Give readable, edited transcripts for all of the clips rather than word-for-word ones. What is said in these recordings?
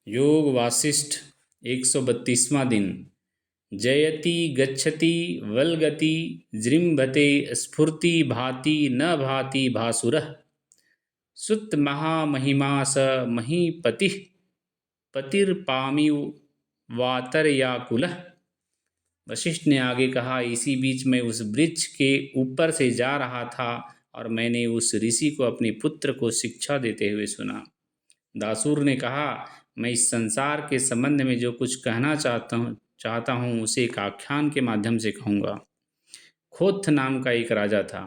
योग वासिष्ठ 132वां दिन। जयति गच्छति वल्गति जृंभते स्फूर्ति भाति न भाति भासुरः सुत महामहिमा स महीपतिः पतिर्पामिव वातर्याकुलः। वशिष्ठ ने आगे कहा, इसी बीच मैं उस वृक्ष के ऊपर से जा रहा था और मैंने उस ऋषि को अपने पुत्र को शिक्षा देते हुए सुना। दासुर ने कहा, मैं इस संसार के संबंध में जो कुछ कहना चाहता हूँ उसे एक आख्यान के माध्यम से कहूँगा। खोथ नाम का एक राजा था।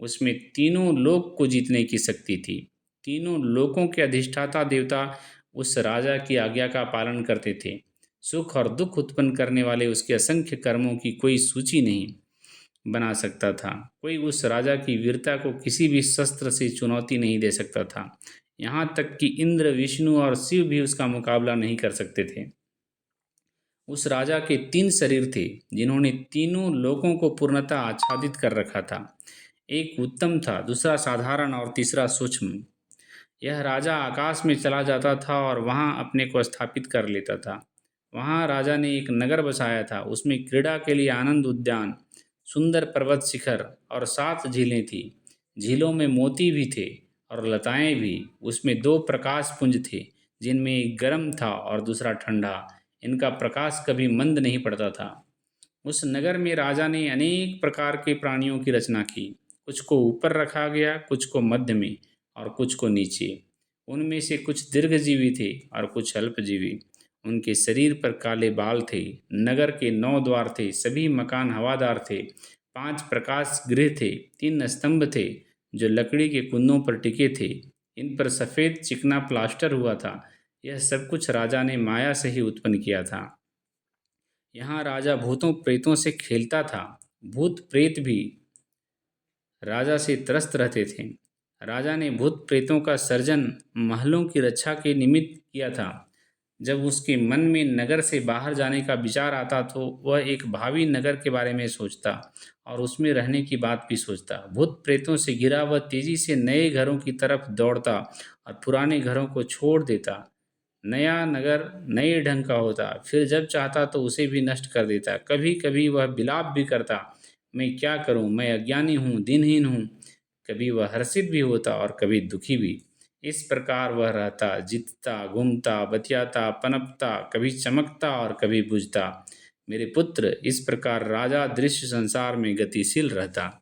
उसमें तीनों लोक को जीतने की शक्ति थी। तीनों लोकों के अधिष्ठाता देवता उस राजा की आज्ञा का पालन करते थे। सुख और दुख उत्पन्न करने वाले उसके असंख्य कर्मों की कोई सूची नहीं बना सकता था। कोई उस राजा की वीरता को किसी भी शस्त्र से चुनौती नहीं दे सकता था। यहाँ तक कि इंद्र, विष्णु और शिव भी उसका मुकाबला नहीं कर सकते थे। उस राजा के 3 शरीर थे जिन्होंने तीनों लोगों को पूर्णतः आच्छादित कर रखा था। एक उत्तम था, दूसरा साधारण और तीसरा सूक्ष्म। यह राजा आकाश में चला जाता था और वहाँ अपने को स्थापित कर लेता था। वहाँ राजा ने एक नगर बसाया था। उसमें क्रीड़ा के लिए आनंद उद्यान, सुंदर पर्वत शिखर और 7 झीलें थीं। झीलों में मोती भी थे और लताएं भी। उसमें 2 प्रकाश पुंज थे, जिनमें एक गर्म था और दूसरा ठंडा। इनका प्रकाश कभी मंद नहीं पड़ता था। उस नगर में राजा ने अनेक प्रकार के प्राणियों की रचना की। कुछ को ऊपर रखा गया, कुछ को मध्य में और कुछ को नीचे। उनमें से कुछ दीर्घजीवी थे और कुछ अल्पजीवी। उनके शरीर पर काले बाल थे। नगर के 9 द्वार थे। सभी मकान हवादार थे। 5 प्रकाश गृह थे। 3 स्तंभ थे जो लकड़ी के कुंदों पर टिके थे। इन पर सफ़ेद चिकना प्लास्टर हुआ था। यह सब कुछ राजा ने माया से ही उत्पन्न किया था। यहाँ राजा भूतों प्रेतों से खेलता था। भूत प्रेत भी राजा से त्रस्त रहते थे। राजा ने भूत प्रेतों का सर्जन महलों की रक्षा के निमित्त किया था। जब उसके मन में नगर से बाहर जाने का विचार आता तो वह एक भावी नगर के बारे में सोचता और उसमें रहने की बात भी सोचता। भूत प्रेतों से घिरा वह तेजी से नए घरों की तरफ दौड़ता और पुराने घरों को छोड़ देता। नया नगर नए ढंग का होता, फिर जब चाहता तो उसे भी नष्ट कर देता। कभी कभी वह विलाप भी करता, मैं क्या करूं, मैं अज्ञानी हूँ, दिनहीन हूँ। कभी वह हर्षित भी होता और कभी दुखी भी। इस प्रकार वह रहता, जीतता, घूमता, बतियाता, पनपता, कभी चमकता और कभी बुझता। मेरे पुत्र, इस प्रकार राजा दृश्य संसार में गतिशील रहता।